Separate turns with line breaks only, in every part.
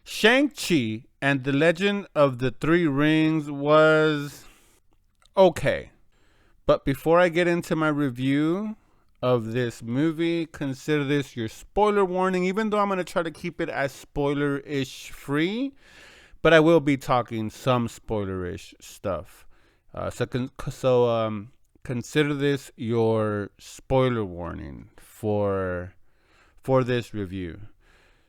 Shang-Chi and the Legend of the Three Rings was okay. But before I get into my review of this movie, consider this your spoiler warning, even though I'm going to try to keep it as spoiler ish free, but I will be talking some spoiler ish stuff. Consider this your spoiler warning for this review.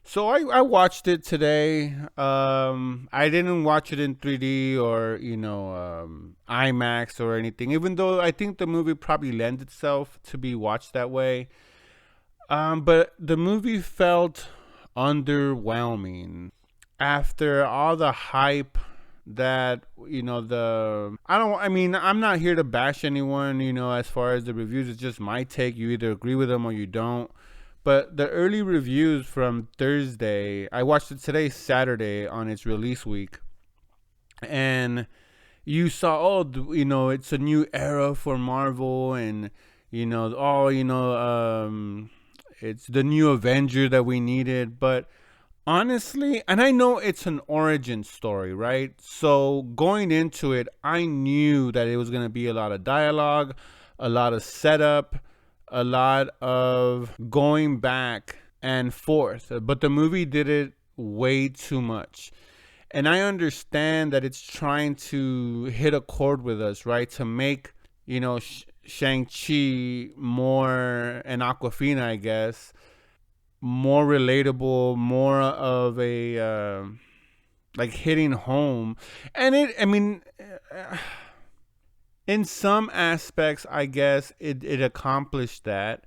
So I watched it today. I didn't watch it in 3D or IMAX or anything. Even though I think the movie probably lends itself to be watched that way. But the movie felt underwhelming after all the hype that the I don't I mean I'm not here to bash anyone as far as the reviews. It's just my take. You either agree with them or you don't. But the early reviews from Thursday, I watched it today, Saturday, on its release week, and you saw, it's a new era for Marvel, and it's the new Avenger that we needed. But honestly, and I know it's an origin story, right? So going into it, I knew that it was going to be a lot of dialogue, a lot of setup, a lot of going back and forth. But the movie did it way too much. And I understand that it's trying to hit a chord with us, right? To make, Shang-Chi more, and Aquafina, I guess, more relatable, more of a like hitting home. And I mean, in some aspects, I guess it accomplished that.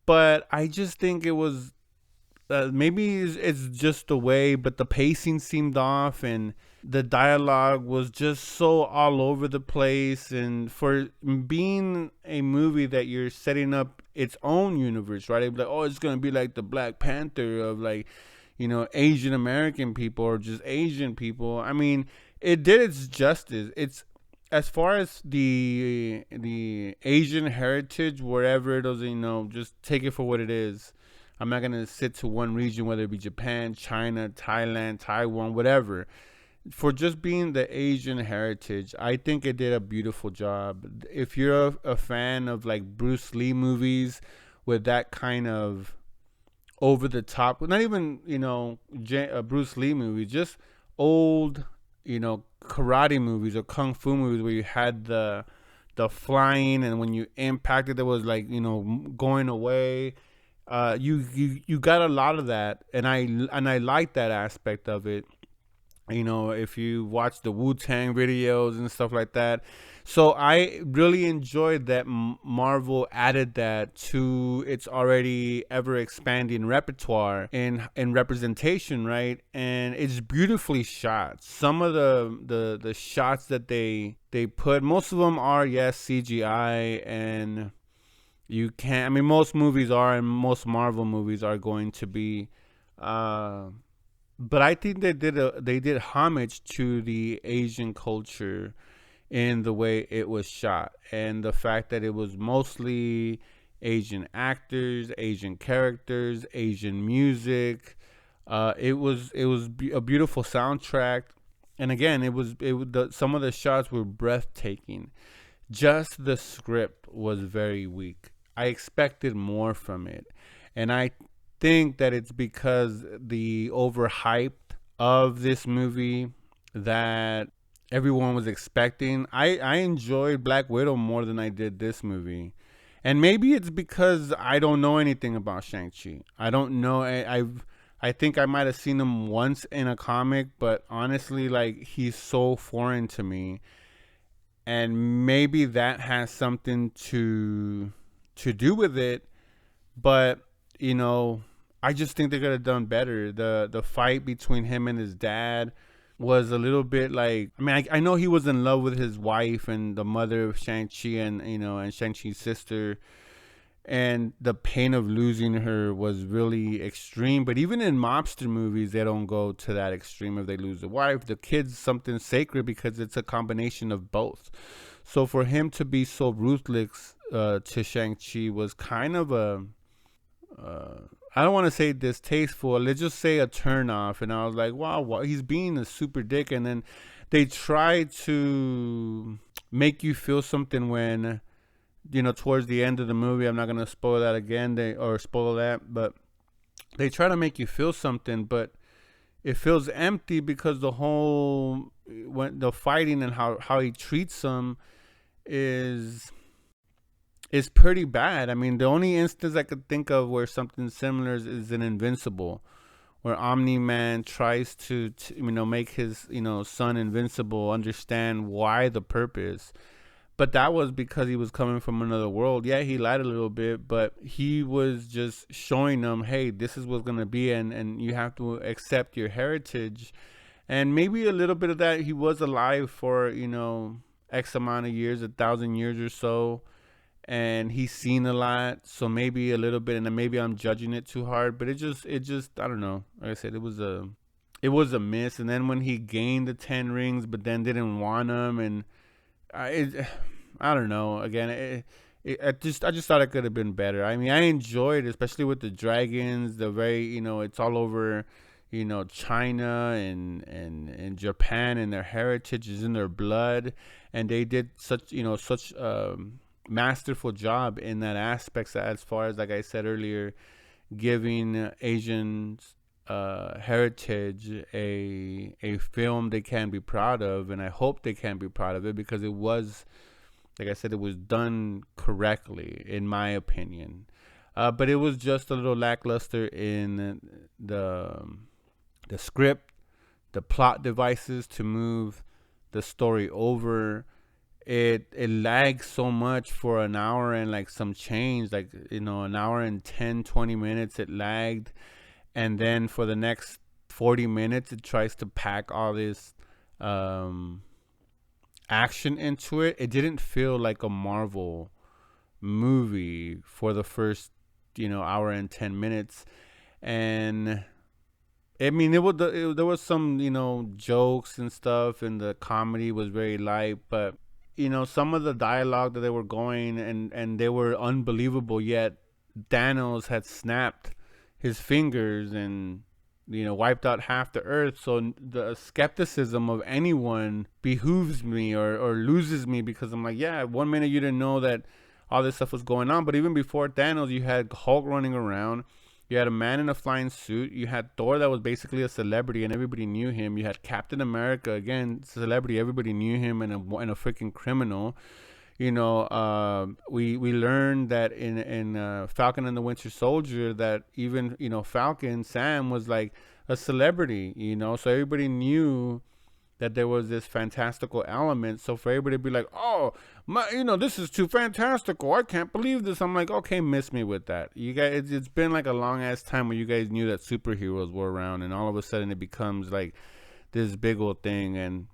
But I just think it was maybe it's just the way, but the pacing seemed off, and the dialogue was just so all over the place. And for being a movie that you're setting up its own universe, right? It'd be like, oh, it's gonna be like the Black Panther of like, Asian American people or just Asian people. I mean, it did its justice. It's as far as the Asian heritage, wherever it is, just take it for what it is. I'm not gonna sit to one region, whether it be Japan, China, Thailand, Taiwan, whatever. For just being the Asian heritage, I think it did a beautiful job. If you're a fan of like Bruce Lee movies with that kind of over the top, not even Bruce Lee movies, just old karate movies or kung fu movies where you had the flying, and when you impacted there was like going away. You got a lot of that, and I like that aspect of it. If you watch the Wu-Tang videos and stuff like that. So I really enjoyed that Marvel added that to its already ever expanding repertoire in representation, right? And it's beautifully shot. Some of the shots that they put, most of them are, yes, CGI, and you can't, I mean, most movies are, and most Marvel movies are going to be, but I think they did homage to the Asian culture in the way it was shot, and the fact that it was mostly Asian actors, Asian characters, Asian music. It was a beautiful soundtrack, and again, some of the shots were breathtaking. Just the script was very weak. I expected more from it, and I think that it's because the overhyped of this movie that everyone was expecting. I enjoyed Black Widow more than I did this movie. And maybe it's because I don't know anything about Shang-Chi. I don't know. I think I might have seen him once in a comic, but honestly, like, he's so foreign to me. And maybe that has something to do with it. But, you know, I just think they could have done better. The fight between him and his dad was a little bit like, I mean, I know he was in love with his wife and the mother of Shang-Chi, and Shang-Chi's sister, and the pain of losing her was really extreme. But even in mobster movies, they don't go to that extreme. If they lose the wife, the kids, something sacred, because it's a combination of both. So for him to be so ruthless to Shang-Chi was kind of I don't want to say distasteful. Let's just say a turn off. And I was like, wow, he's being a super dick. And then they try to make you feel something when, towards the end of the movie. I'm not gonna spoil that again. Or spoil that, but they try to make you feel something, but it feels empty because when the fighting and how he treats them is is pretty bad. I mean, the only instance I could think of where something similar is in Invincible, where Omni Man tries to make his son invincible, understand why the purpose. But that was because he was coming from another world. Yeah, he lied a little bit, but he was just showing them, hey, this is what's gonna be, and you have to accept your heritage. And maybe a little bit of that, he was alive for X amount of years, 1,000 years or so, and he's seen a lot. So maybe a little bit, and then maybe I'm judging it too hard. But it just I don't know. Like I said, it was a miss. And then when he gained the 10 rings, but then didn't want them, and I don't know. Again, I just thought it could have been better. I mean, I enjoyed it, especially with the dragons. The very it's all over, China and Japan, and their heritage is in their blood, and they did such masterful job in that aspect. As far as, like I said earlier, giving Asians heritage a film they can be proud of, and I hope they can be proud of it, because it was, like I said, it was done correctly in my opinion. But it was just a little lackluster in the script, the plot devices to move the story over. It lags so much for an hour and like some change, like an hour and 10-20 minutes it lagged. And then for the next 40 minutes it tries to pack all this action into it. It didn't feel like a Marvel movie for the first hour and 10 minutes. And I mean, there was some jokes and stuff, and the comedy was very light, but some of the dialogue that they were going, and they were unbelievable, yet Thanos had snapped his fingers and wiped out half the earth. So the skepticism of anyone behooves me, or loses me, because I'm like, yeah, 1 minute you didn't know that all this stuff was going on, but even before Thanos, you had Hulk running around. You had a man in a flying suit. You had Thor, that was basically a celebrity and everybody knew him. You had Captain America, again, celebrity, everybody knew him, and a freaking criminal. We learned that in Falcon and the Winter Soldier, that even Falcon Sam was like a celebrity. So everybody knew that there was this fantastical element. So for everybody to be like, oh my, this is too fantastical, I can't believe this, I'm like, okay, miss me with that. You guys, it's been like a long ass time where you guys knew that superheroes were around, and all of a sudden it becomes like this big old thing. And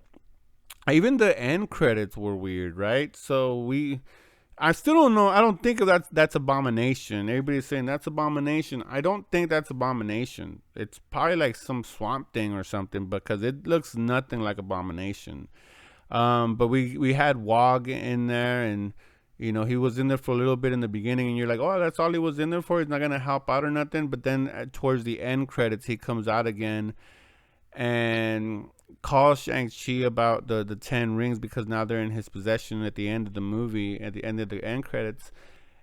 even the end credits were weird, right? So I still don't know. I don't think that's Abomination. Everybody's saying that's Abomination. I don't think that's Abomination. It's probably like some Swamp Thing or something, because it looks nothing like Abomination. But we had Wog in there, and he was in there for a little bit in the beginning, and you're like, oh, that's all he was in there for. He's not gonna help out or nothing. But then towards the end credits, he comes out again and calls Shang-Chi about the 10 rings, because now they're in his possession at the end of the movie, at the end of the end credits.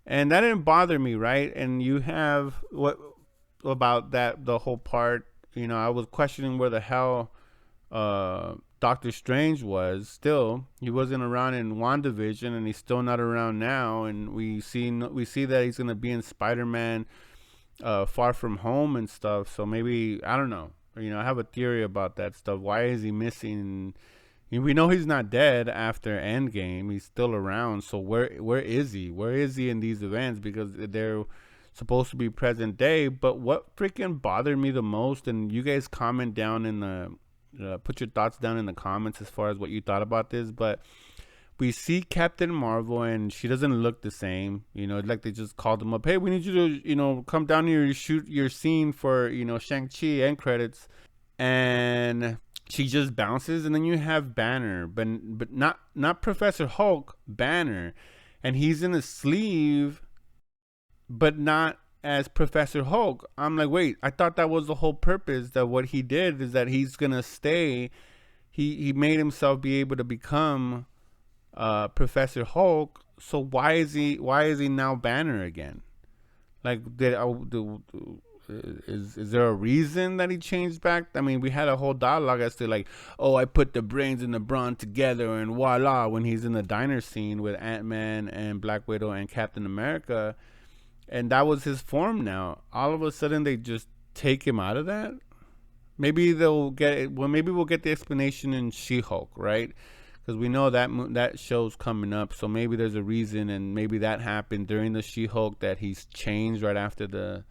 And that didn't bother me, right? And you have what about that, the whole part, I was questioning where the hell Doctor Strange was. Still, he wasn't around in WandaVision, and he's still not around now. And we see that he's going to be in Spider-Man Far From Home and stuff. So maybe, I don't know. I have a theory about that stuff. Why is he missing? We know he's not dead after Endgame. He's still around. So where is he? Where is he in these events? Because they're supposed to be present day. But what freaking bothered me the most, and you guys comment down in the put your thoughts down in the comments as far as what you thought about this. But we see Captain Marvel, and she doesn't look the same. Like they just called them up. Hey, we need you to, come down here and shoot your scene for, Shang-Chi end credits. And she just bounces, and then you have Banner, but not Professor Hulk, Banner. And he's in a sleeve, but not as Professor Hulk. I'm like, wait, I thought that was the whole purpose. That what he did is that he's gonna stay. He made himself be able to become Professor Hulk. So why is he now Banner again? Like, is there a reason that he changed back? I mean, we had a whole dialogue as to like, oh, I put the brains and the brawn together, and voila, when he's in the diner scene with Ant-Man and Black Widow and Captain America, and that was his form. Now, all of a sudden, they just take him out of that. Maybe they'll get it. Well, maybe we'll get the explanation in She-Hulk, right? Because we know that that show's coming up, so maybe there's a reason, and maybe that happened during the She-Hulk that he's changed right after the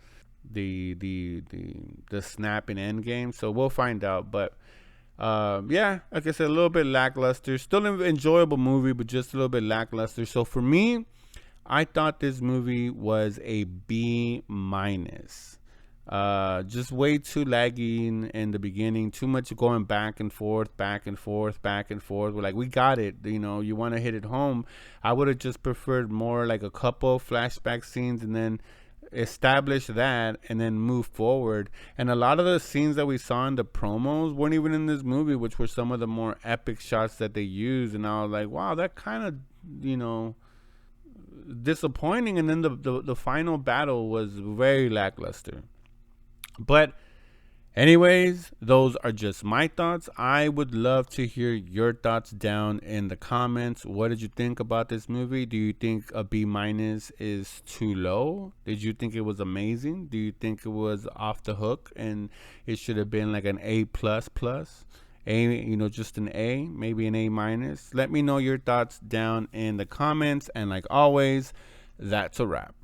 snap in Endgame. So we'll find out. But yeah, like I said, a little bit lackluster. Still an enjoyable movie, but just a little bit lackluster. So for me, I thought this movie was a B minus. Just way too laggy in the beginning. Too much going back and forth, back and forth, back and forth. We're like, we got it. You know, you want to hit it home. I would have just preferred more like a couple flashback scenes and then establish that and then move forward. And a lot of the scenes that we saw in the promos weren't even in this movie, which were some of the more epic shots that they used. And I was like, wow, that kind of, disappointing. And then the final battle was very lackluster. But anyways, those are just my thoughts. I would love to hear your thoughts down in the comments. What did you think about this movie? Do you think a B minus is too low? Did you think it was amazing? Do you think it was off the hook and it should have been like an A plus plus? Just an A, maybe an A minus. Let me know your thoughts down in the comments. And like always, that's a wrap.